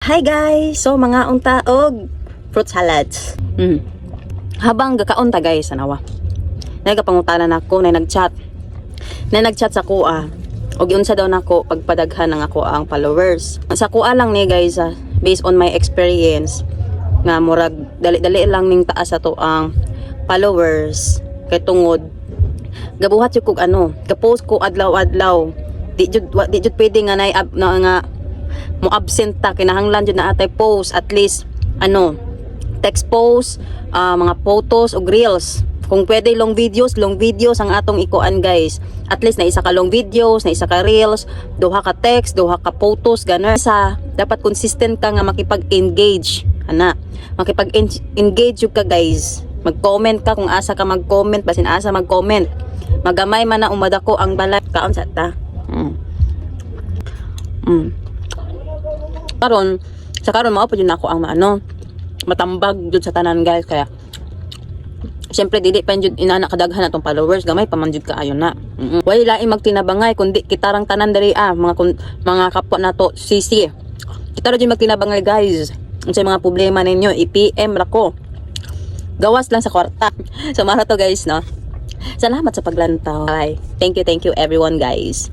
Hi guys! So mga unta og fruit salads. Habang gakaon ta guys, anawa. Nagapangutanan ako na nagchat. Na nagchat sa kuha. Og unsa daw nako pagpadaghan ng ako ang followers. Sa kuha lang ni guys, based on my experience nga murag dali-dali lang ning taas ato ang followers kay tungod gabuhat jud kog ka-post ko adlaw-adlaw. Di jud pwede nga nga mo absent ta, kinahanglan jud na atay post at least text post, mga photos o reels. Kung pwede long videos ang atong ikuan guys. At least na isa ka long videos, na isa ka reels, duha ka text, duha ka photos, ganun. Dapat consistent ka nga makipag-engage. Makipag-engage jud ka guys. Mag-comment ka kung asa ka mag-comment, basin asa mag-comment. Magamay man na umadako ang balay kaon sa ta. Karon mao pud nako ang matambag jud sa tanan guys, kaya syempre dili pa jud inana kadaghan atong followers, gamay pa man jud kaayo na. Wala laing magtinabangay kundi kitarang tanan diri mga kapwa nato sisi. Kita ra jud magtinabangay guys. Unsay mga problema ninyo i-PM ra ko. Gawas lang sa kwarta. So mara to guys no. Salamat sa paglantaw. Bye. Thank you everyone guys.